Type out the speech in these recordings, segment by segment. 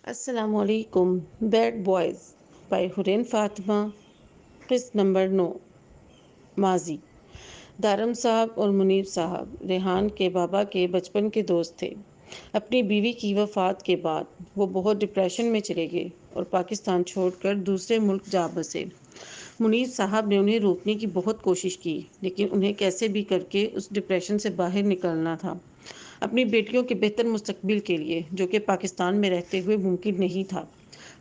السلام علیکم۔ Bad boys by Hareem Fatima. قسط نمبر 9۔ ماضی۔ دارم صاحب اور منیر صاحب ریحان کے بابا کے بچپن کے دوست تھے۔ اپنی بیوی کی وفات کے بعد وہ بہت ڈپریشن میں چلے گئے اور پاکستان چھوڑ کر دوسرے ملک جا بسے۔ منیر صاحب نے انہیں روکنے کی بہت کوشش کی، لیکن انہیں کیسے بھی کر کے اس ڈپریشن سے باہر نکلنا تھا، اپنی بیٹیوں کے بہتر مستقبل کے لیے، جو کہ پاکستان میں رہتے ہوئے ممکن نہیں تھا۔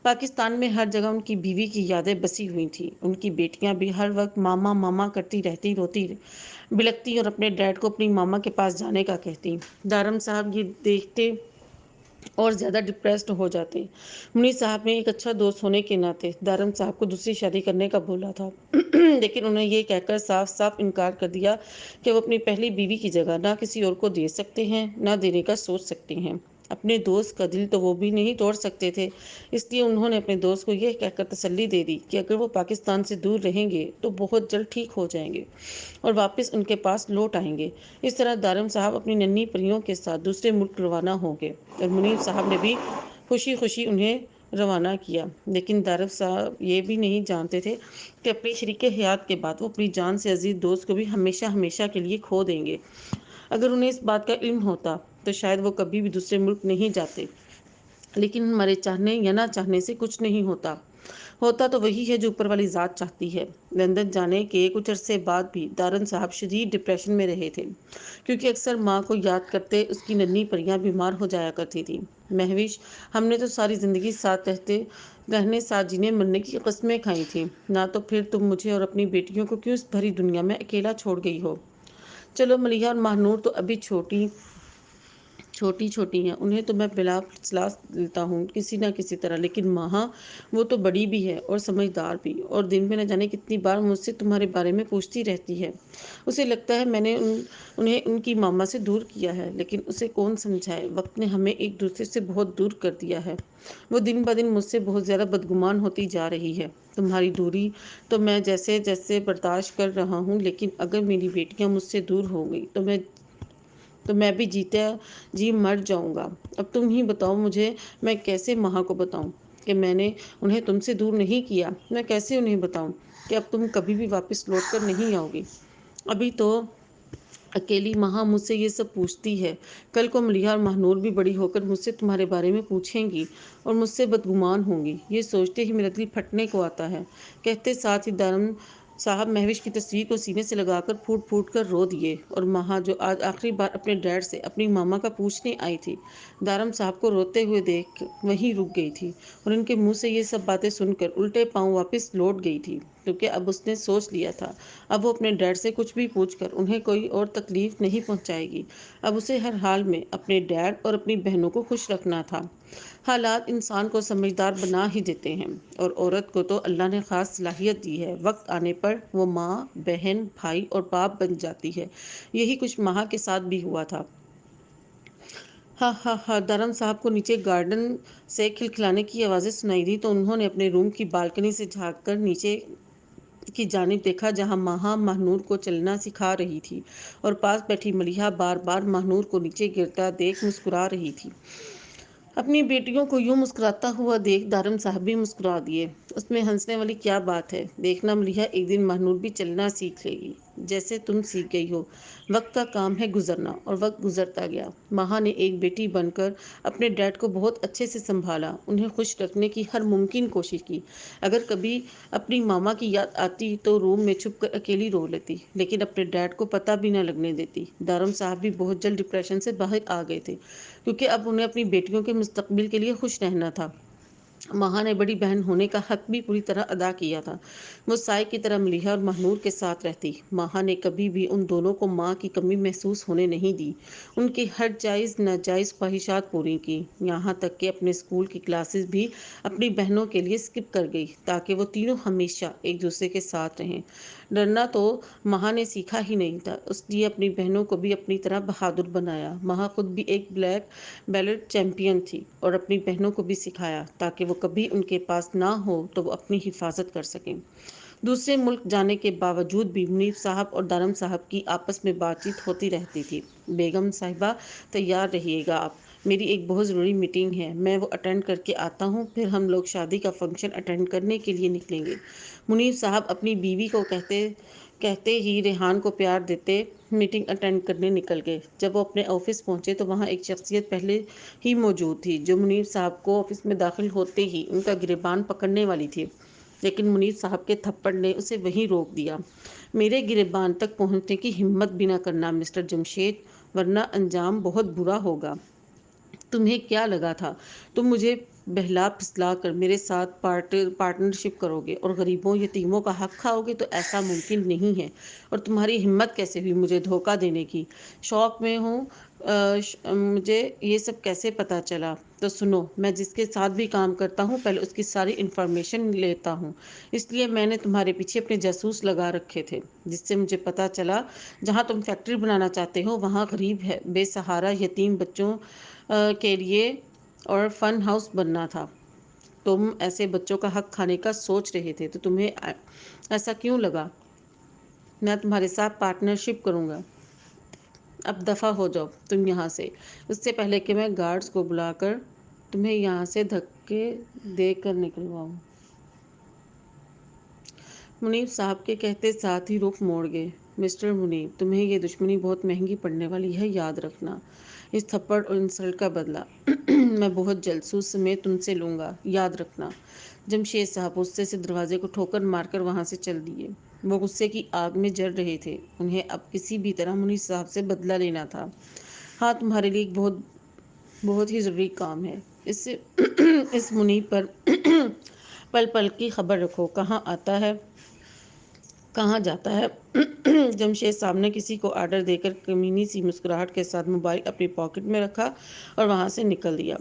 پاکستان میں ہر جگہ ان کی بیوی کی یادیں بسی ہوئی تھیں۔ ان کی بیٹیاں بھی ہر وقت ماما ماما کرتی رہتی، روتی بلکتی اور اپنے ڈیڈ کو اپنی ماما کے پاس جانے کا کہتی۔ دارم صاحب یہ دیکھتے اور زیادہ ڈپریسڈ ہو جاتے۔ منیر صاحب نے ایک اچھا دوست ہونے کے ناطے دارم صاحب کو دوسری شادی کرنے کا بولا تھا، لیکن انہیں یہ کہہ کر صاف صاف انکار کر دیا کہ وہ اپنی پہلی بیوی کی جگہ نہ کسی اور کو دے سکتے ہیں، نہ دینے کا سوچ سکتے ہیں۔ اپنے دوست کا دل تو وہ بھی نہیں توڑ سکتے تھے، اس لیے انہوں نے اپنے دوست کو یہ کہہ کر تسلی دے دی کہ اگر وہ پاکستان سے دور رہیں گے تو بہت جلد ٹھیک ہو جائیں گے اور واپس ان کے پاس لوٹ آئیں گے۔ اس طرح دارم صاحب اپنی ننھی پریوں کے ساتھ دوسرے ملک روانہ ہو گئے اور منیر صاحب نے بھی خوشی خوشی انہیں روانہ کیا۔ لیکن دارم صاحب یہ بھی نہیں جانتے تھے کہ اپنی شریک حیات کے بعد وہ اپنی جان سے عزیز دوست کو بھی ہمیشہ ہمیشہ کے لیے کھو دیں گے۔ اگر انہیں اس بات کا علم ہوتا تو شاید وہ کبھی بھی دوسرے ملک نہیں جاتے، لیکن ہمارے چاہنے یا نہ چاہنے سے کچھ نہیں ہوتا۔ ہوتا تو وہی ہے جو اوپر والی ذات چاہتی ہے۔ لندن جانے کے کچھ عرصے بعد بھی دارم صاحب شدید ڈپریشن میں رہے تھے، کیونکہ اکثر ماں کو یاد کرتے اس کی ننھی پریاں بیمار ہو جایا کرتی تھیں۔ مہوش، ہم نے تو ساری زندگی ساتھ رہنے، ساتھ جینے مرنے کی قسمیں کھائی تھیں، نہ تو پھر تم مجھے اور اپنی بیٹیوں کو کیوں اس بھری دنیا میں اکیلا چھوڑ گئی ہو؟ چلو ملیحہ اور ماہنور تو ابھی چھوٹی ہیں، انہیں تو میں بلا فاصلہ لیتا ہوں کسی نہ کسی طرح، لیکن ماہا، وہ تو بڑی بھی ہے اور سمجھدار بھی، اور دن میں نہ جانے کتنی بار مجھ سے تمہارے بارے میں پوچھتی رہتی ہے۔ اسے لگتا ہے میں نے انہیں ان کی ماما سے دور کیا ہے، لیکن اسے کون سمجھائے، وقت نے ہمیں ایک دوسرے سے بہت دور کر دیا ہے۔ وہ دن بدن مجھ سے بہت زیادہ بدگمان ہوتی جا رہی ہے۔ تمہاری دوری تو میں جیسے جیسے برداشت کر رہا ہوں، لیکن اگر میری بیٹیاں مجھ سے دور ہو گئی تو میں بھی جیتا جی مر جاؤں گا۔ اب تم ہی بتاؤ مجھے، میں کیسے ماں کو بتاؤں کہ میں نے انہیں تم سے دور نہیں کیا؟ میں کیسے انہیں بتاؤں کہ اب تم کبھی بھی واپس لوٹ کر نہیں آؤ گی؟ ابھی تو اکیلی ماں مجھ سے یہ سب پوچھتی ہے، کل کو ملیحہ اور ماہنور بھی بڑی ہو کر مجھ سے تمہارے بارے میں پوچھیں گی اور مجھ سے بدگمان ہوں گی۔ یہ سوچتے ہی میرا دل پھٹنے کو آتا ہے۔ کہتے ساتھ ہی دارم صاحب مہوش کی تصویر کو سینے سے لگا کر پھوٹ پھوٹ کر رو دیے، اور ماہا جو آج آخری بار اپنے ڈیڈ سے اپنی ماما کا پوچھنے آئی تھی، دارم صاحب کو روتے ہوئے دیکھ وہیں رک گئی تھی اور ان کے منہ سے یہ سب باتیں سن کر الٹے پاؤں واپس لوٹ گئی تھی، کیونکہ اب اس نے سوچ لیا تھا اب وہ اپنے ڈیڈ سے کچھ بھی پوچھ کر انہیں کوئی اور تکلیف نہیں پہنچائے گی۔ اب اسے ہر حال میں اپنے ڈیڈ اور اپنی بہنوں کو خوش رکھنا تھا۔ حالات انسان کو سمجھدار بنا ہی دیتے ہیں، اور عورت کو تو اللہ نے خاص صلاحیت دی ہے، وقت آنے پر وہ ماں، بہن، بھائی اور باپ بن جاتی ہے۔ یہی کچھ ماہا کے ساتھ بھی ہوا تھا۔ ہاں ہاں ہاں، دارم صاحب کو نیچے گارڈن سے کھلکھلانے کی آوازیں سنائی دی تو انہوں نے اپنے روم کی بالکنی سے جھانک کر نیچے کی جانب دیکھا، جہاں ماہا ماہنور کو چلنا سکھا رہی تھی اور پاس بیٹھی ملیحہ بار بار ماہنور کو نیچے گرتا دیکھ مسکرا رہی تھی۔ اپنی بیٹیوں کو یوں مسکراتا ہوا دیکھ دارم صاحب بھی مسکرا دیے۔ اس میں ہنسنے والی کیا بات ہے؟ دیکھنا ملیحہ، ایک دن ماہنور بھی چلنا سیکھ لے گی، جیسے تم سیکھ گئی ہو۔ وقت کا کام ہے گزرنا، اور وقت گزرتا گیا۔ ماہا نے ایک بیٹی بن کر اپنے ڈیڈ کو بہت اچھے سے سنبھالا، انہیں خوش رکھنے کی ہر ممکن کوشش کی۔ اگر کبھی اپنی ماما کی یاد آتی تو روم میں چھپ کر اکیلی رو لیتی، لیکن اپنے ڈیڈ کو پتہ بھی نہ لگنے دیتی۔ دارم صاحب بھی بہت جلد ڈپریشن سے باہر آ گئے تھے، کیونکہ اب انہیں اپنی بیٹیوں کے مستقبل کے لیے خوش رہنا تھا۔ ماہا نے بڑی بہن ہونے کا حق بھی پوری طرح ادا کیا تھا۔ وہ سائے کی طرح ملیحہ اور ماہنور کے ساتھ رہتی۔ ماہا نے کبھی بھی ان دونوں کو ماں کی کمی محسوس ہونے نہیں دی، ان کی ہر جائز ناجائز خواہشات پوری کی، یہاں تک کہ اپنے اسکول کی کلاسز بھی اپنی بہنوں کے لیے اسکپ کر گئی تاکہ وہ تینوں ہمیشہ ایک دوسرے کے ساتھ رہیں۔ ڈرنا تو ماہا نے سیکھا ہی نہیں تھا، اس لیے اپنی بہنوں کو بھی اپنی طرح بہادر بنایا۔ ماہا خود بھی ایک بلیک بیلٹ چیمپئن تھی اور اپنی بہنوں کو بھی سکھایا تاکہ وہ کبھی ان کے پاس نہ ہو تو وہ اپنی حفاظت کر سکیں۔ دوسرے ملک جانے کے باوجود بھی منیر صاحب اور دارم صاحب کی آپس میں بات چیت ہوتی رہتی تھی۔ بیگم صاحبہ، تیار رہیے گا آپ، میری ایک بہت ضروری میٹنگ ہے، میں وہ اٹینڈ کر کے آتا ہوں، پھر ہم لوگ شادی کا فنکشن اٹینڈ کرنے کے لیے نکلیں گے۔ منیر صاحب اپنی بیوی کو کہتے ہی ریحان کو پیار دیتے میٹنگ اٹینڈ کرنے نکل گئے۔ جب وہ اپنے آفس پہنچے تو وہاں ایک شخصیت پہلے ہی موجود تھی جو منیر صاحب کو آفس میں داخل ہوتے ہی ان کا گریبان پکڑنے والی تھی، لیکن منیر صاحب کے تھپڑ نے اسے وہیں روک دیا۔ میرے گریبان تک پہنچنے کی ہمت بھی نہ کرنا مسٹر جمشید، ورنہ انجام بہت برا ہوگا۔ تمہیں کیا لگا تھا تم مجھے بہلا پھسلا کر میرے ساتھ پارٹنرشپ کرو گے اور غریبوں یتیموں کا حق کھاؤ گے؟ تو ایسا ممکن نہیں ہے، اور تمہاری ہمت کیسے ہوئی مجھے دھوکہ دینے کی؟ شوق میں ہوں مجھے یہ سب کیسے پتا چلا؟ تو سنو، میں جس کے ساتھ بھی کام کرتا ہوں پہلے اس کی ساری انفارمیشن لیتا ہوں، اس لیے میں نے تمہارے پیچھے اپنے جاسوس لگا رکھے تھے، جس سے مجھے پتا چلا جہاں تم فیکٹری بنانا چاہتے ہو وہاں غریب ہے بے سہارا یتیم بچوں کے لیے اور فن ہاؤس بننا تھا۔ تم ایسے بچوں کا حق کھانے کا سوچ رہے تھے، تو تمہیں ایسا کیوں لگا میں تمہارے ساتھ پارٹنرشپ کروں گا؟ اب دفع ہو جاؤ تم یہاں سے، اس سے پہلے کہ میں گارڈز کو بلا کر تمہیں یہاں سے دھکے دے کر نکلواؤں۔ منیب صاحب کے کہتے ساتھ ہی رخ موڑ گئے۔ مسٹر منیب، تمہیں یہ دشمنی بہت مہنگی پڑنے والی ہے، یاد رکھنا۔ اس تھپڑ اور انسلٹ کا بدلہ میں بہت جلد سود سمیت تم سے لوں گا، یاد رکھنا۔ جمشید صاحب غصے سے دروازے کو ٹھوکر مار کر وہاں سے چل دیے۔ وہ غصے کی آگ میں جل رہے تھے، انہیں اب کسی بھی طرح منیر صاحب سے بدلہ لینا تھا۔ ہاں، تمہارے لیے ایک بہت ہی ضروری کام ہے، اس منیب پر پل پل کی خبر رکھو، کہاں آتا ہے کہاں جاتا ہے۔ جمشید صاحب نے کسی کو آرڈر دے کر کمینی سی مسکراہٹ کے ساتھ موبائل اپنی پاکٹ میں رکھا اور وہاں سے نکل دیا۔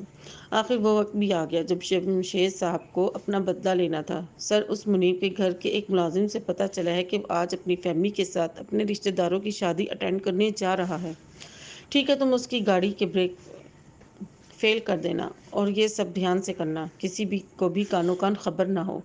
آخر وہ وقت بھی آ گیا جب جمشید صاحب کو اپنا بدلہ لینا تھا۔ سر، اس منیب کے گھر کے ایک ملازم سے پتہ چلا ہے کہ وہ آج اپنی فیملی کے ساتھ اپنے رشتہ داروں کی شادی اٹینڈ کرنے جا رہا ہے۔ ٹھیک ہے، تم اس کی گاڑی کے بریک فیل کر دینا، اور یہ سب دھیان سے کرنا، کسی بھی کو بھی کانوں کان خبر نہ ہو،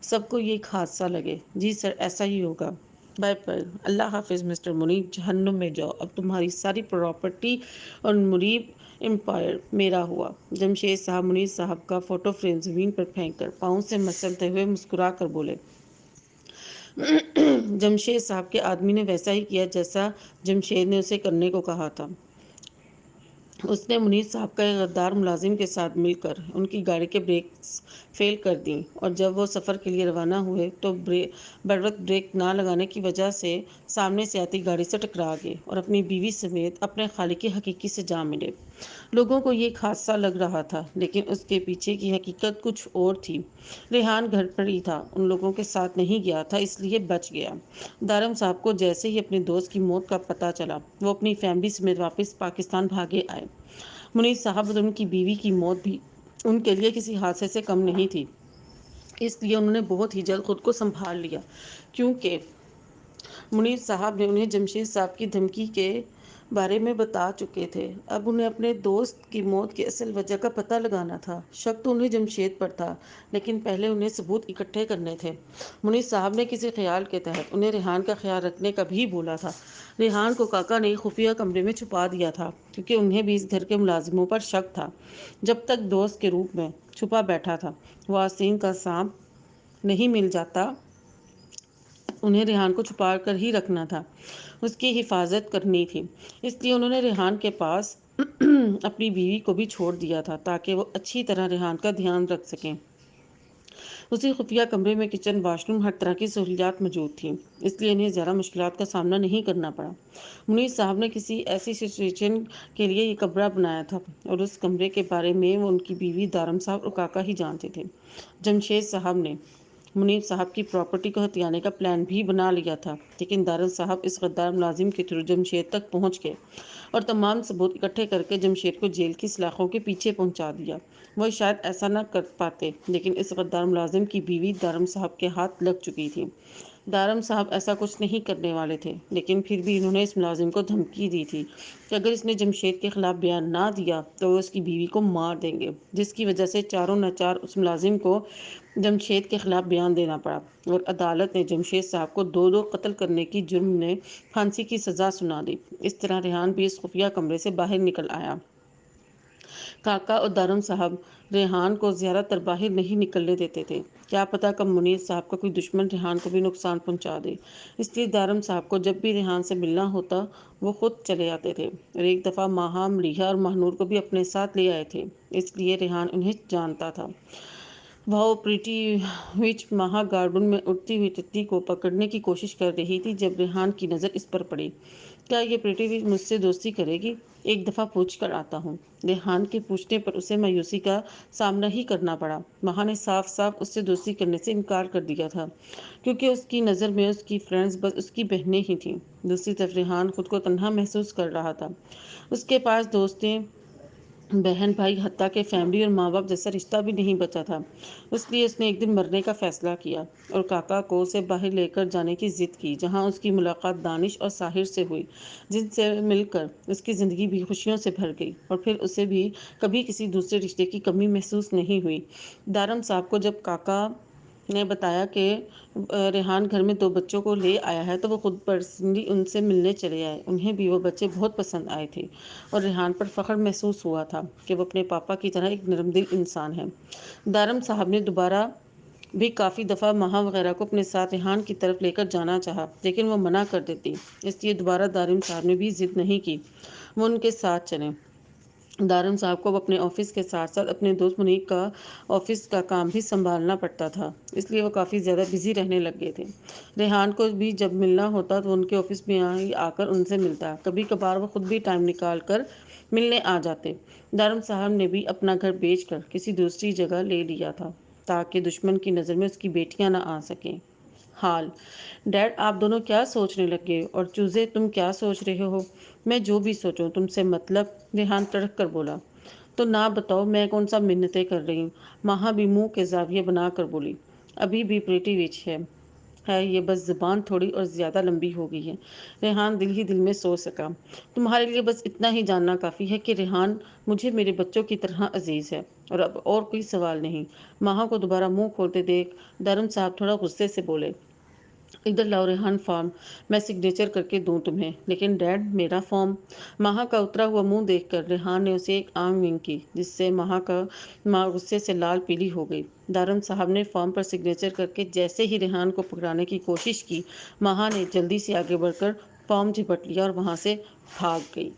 سب کو یہ ایک حادثہ لگے۔ جی سر، ایسا ہی ہوگا۔ بائے بائے، اللہ حافظ مسٹر منیب، جہنم میں جاؤ، اب تمہاری ساری پراپرٹی اور منیب امپائر میرا ہوا۔ جمشید صاحب منیر صاحب کا فوٹو فریم زمین پر پھینک کر پاؤں سے مچلتے ہوئے مسکرا کر بولے۔ جمشید صاحب کے آدمی نے ویسا ہی کیا جیسا جمشید نے اسے کرنے کو کہا تھا۔ اس نے منیر صاحب کا ایک غدار ملازم کے ساتھ مل کر ان کی گاڑی کے بریکس فیل کر دیں، اور جب وہ سفر کے لیے روانہ ہوئے تو بروقت بریک نہ لگانے کی وجہ سے سامنے سے آتی گاڑی سے ٹکرا گئے اور اپنی بیوی سمیت اپنے خالق حقیقی سے جا ملے۔ لوگوں کو یہ ایک حادثہ لگ رہا تھا، لیکن اس کے پیچھے کی حقیقت کچھ اور تھی۔ ریحان گھر پر ہی تھا، ان لوگوں کے ساتھ نہیں گیا تھا، اس لیے بچ گیا۔ دارم صاحب کو جیسے ہی اپنے دوست کی موت کا پتہ چلا، وہ اپنی فیملی سمیت واپس پاکستان بھاگے آئے۔ منیر صاحب اور ان کی بیوی کی موت بھی ان کے لیے کسی حادثے سے کم نہیں تھی، اس لیے انہوں نے بہت ہی جلد خود کو سنبھال لیا، کیونکہ منیر صاحب نے انہیں جمشید صاحب کی دھمکی کے بارے میں بتا چکے تھے۔ اب انہیں اپنے دوست کی موت کی اصل وجہ کا پتہ لگانا تھا۔ شک تو انہیں جمشید پر تھا، لیکن پہلے انہیں ثبوت اکٹھے کرنے تھے۔ منیر صاحب نے کسی خیال کے تحت انہیں ریحان کا خیال رکھنے کا بھی بولا تھا۔ ریحان کو کاکا نے خفیہ کمرے میں چھپا دیا تھا، کیونکہ انہیں بھی اس گھر کے ملازموں پر شک تھا۔ جب تک دوست کے روپ میں چھپا بیٹھا تھا، وہ آستین کا سانپ نہیں مل جاتا، انہیں ریحان کو چھپا کر ہی رکھنا تھا، اس کی حفاظت کرنی تھی۔ اس لیے انہوں نے ریحان کے پاس اپنی بیوی کو بھی چھوڑ دیا تھا، تاکہ وہ اچھی طرح ریحان کا دھیان رکھ سکیں۔ اسی خفیہ کمرے میں کچن، واش روم، ہر طرح کی سہولیات موجود تھیں، اس لیے انہیں زیادہ مشکلات کا سامنا نہیں کرنا پڑا۔ منیر صاحب نے کسی ایسی سچویشن کے لیے یہ کمرہ بنایا تھا، اور اس کمرے کے بارے میں وہ ان کی بیوی دارم صاحب اور کاکا ہی جانتے تھے۔ جمشید صاحب نے منیر صاحب کی پراپرٹی کو ہتھیانے کا پلان بھی بنا لیا تھا، لیکن دارم صاحب اس غدار ملازم کے تھرو جمشید تک پہنچ گئے اور تمام ثبوت اکٹھے کر کے جمشید کو جیل کی سلاخوں کے پیچھے پہنچا دیا۔ وہ شاید ایسا نہ کر پاتے، لیکن اس غدار ملازم کی بیوی دارم صاحب کے ہاتھ لگ چکی تھی۔ دارم صاحب ایسا کچھ نہیں کرنے والے تھے، لیکن پھر بھی انہوں نے اس ملازم کو دھمکی دی تھی کہ اگر اس نے جمشید کے خلاف بیان نہ دیا تو وہ اس کی بیوی کو مار دیں گے، جس کی وجہ سے چاروں ناچار اس ملازم کو جمشید کے خلاف بیان دینا پڑا، اور عدالت نے جمشید صاحب کو 2 قتل کرنے کی جرم میں پھانسی کی سزا سنا دی۔ اس طرح ریحان بھی اس خفیہ کمرے سے باہر نکل آیا۔ کاکا اور دارم صاحب ریحان کو زیادہ تر باہر نہیں نکلنے دیتے تھے، کیا پتا کب منیر صاحب کا کوئی دشمن ریحان کو بھی نقصان پہنچا دے۔ اس لیے دارم صاحب کو جب بھی ریحان سے ملنا ہوتا وہ خود چلے آتے تھے، اور ایک دفعہ ماہا، ملیحہ اور مہنور کو بھی اپنے ساتھ لے آئے تھے، اس لیے ریحان انہیں جانتا تھا۔ وہ پریٹی وچ مہا گارڈن میں اڑتی ہوئی تتلی کو پکڑنے کی کوشش کر رہی تھی جب ریحان کی نظر اس پر پڑی۔ کیا یہ پریٹی وچ مجھ سے دوستی کرے گی؟ ایک دفعہ پوچھ کر آتا ہوں۔ ریحان کے پوچھنے پر اسے مایوسی کا سامنا ہی کرنا پڑا۔ مہا نے صاف صاف اس سے دوستی کرنے سے انکار کر دیا تھا، کیونکہ اس کی نظر میں اس کی فرینڈز بس اس کی بہنیں ہی تھیں۔ دوسری طرف ریحان خود کو تنہا محسوس کر رہا تھا۔ اس کے پاس دوستیں، بہن بھائی، حتیٰ کہ فیملی اور ماں باپ جیسا رشتہ بھی نہیں بچا تھا۔ اس لیے اس نے ایک دن مرنے کا فیصلہ کیا اور کاکا کو اسے باہر لے کر جانے کی ضد کی، جہاں اس کی ملاقات دانش اور ساحر سے ہوئی، جن سے مل کر اس کی زندگی بھی خوشیوں سے بھر گئی، اور پھر اسے بھی کبھی کسی دوسرے رشتے کی کمی محسوس نہیں ہوئی۔ دارم صاحب کو جب کاکا نے بتایا کہ ریحان گھر میں 2 بچوں کو لے آیا ہے تو وہ خود پرسنلی ان سے ملنے چلے آئے۔ انہیں بھی وہ بچے بہت پسند آئے تھے، اور ریحان پر فخر محسوس ہوا تھا کہ وہ اپنے پاپا کی طرح ایک نرم دل انسان ہے۔ دارم صاحب نے دوبارہ بھی کافی دفعہ مہا وغیرہ کو اپنے ساتھ ریحان کی طرف لے کر جانا چاہا، لیکن وہ منع کر دیتی، اس لیے دوبارہ دارم صاحب نے بھی ضد نہیں کی، وہ ان کے ساتھ چلے۔ دارم صاحب کو اپنے آفس کے ساتھ ساتھ اپنے دوست منیب کا آفس کا کام بھی سنبھالنا پڑتا تھا، اس لیے وہ کافی زیادہ بزی رہنے لگ گئے تھے۔ ریحان کو بھی جب ملنا ہوتا تو ان کے آفس میں آ کر ان سے ملتا، کبھی کبھار وہ خود بھی ٹائم نکال کر ملنے آ جاتے۔ دارم صاحب نے بھی اپنا گھر بیچ کر کسی دوسری جگہ لے لیا تھا تاکہ دشمن کی نظر میں اس کی بیٹیاں نہ آ سکیں۔ حال ڈیڈ، آپ دونوں کیا سوچنے لگے؟ اور چوزے، تم کیا سوچ رہے ہو؟ میں جو بھی سوچوں تم سے مطلب؟ ریحان تڑک کر بولا۔ تو نہ بتاؤ، میں کون سا منتیں کر رہی ہوں؟ مہا بھی منہ کے زاویے بنا کر بولی۔ ابھی بھی پریٹی وچ ہے یہ بس زبان تھوڑی اور زیادہ لمبی ہو گئی ہے۔ ریحان دل ہی دل میں سوچ سکا۔ تمہارے لیے بس اتنا ہی جاننا کافی ہے کہ ریحان مجھے میرے بچوں کی طرح عزیز ہے، اور اب اور کوئی سوال نہیں۔ مہا کو دوبارہ منہ کھولتے دیکھ دارم صاحب تھوڑا غصے سے بولے، ادھر لاؤ ریحان فارم، میں سگنیچر کر کے دوں تمہیں۔ لیکن ڈیڈ، میرا فارم؟ مہا کا اترا ہوا منہ دیکھ کر ریحان نے اسے ایک آنکھ ونک کی، جس سے مہا غصے سے لال پیلی ہو گئی۔ دارم صاحب نے فارم پر سگنیچر کر کے جیسے ہی ریحان کو پکڑانے کی کوشش کی، مہا نے جلدی سے آگے بڑھ کر فارم جھپٹ لیا اور وہاں سے بھاگ گئی۔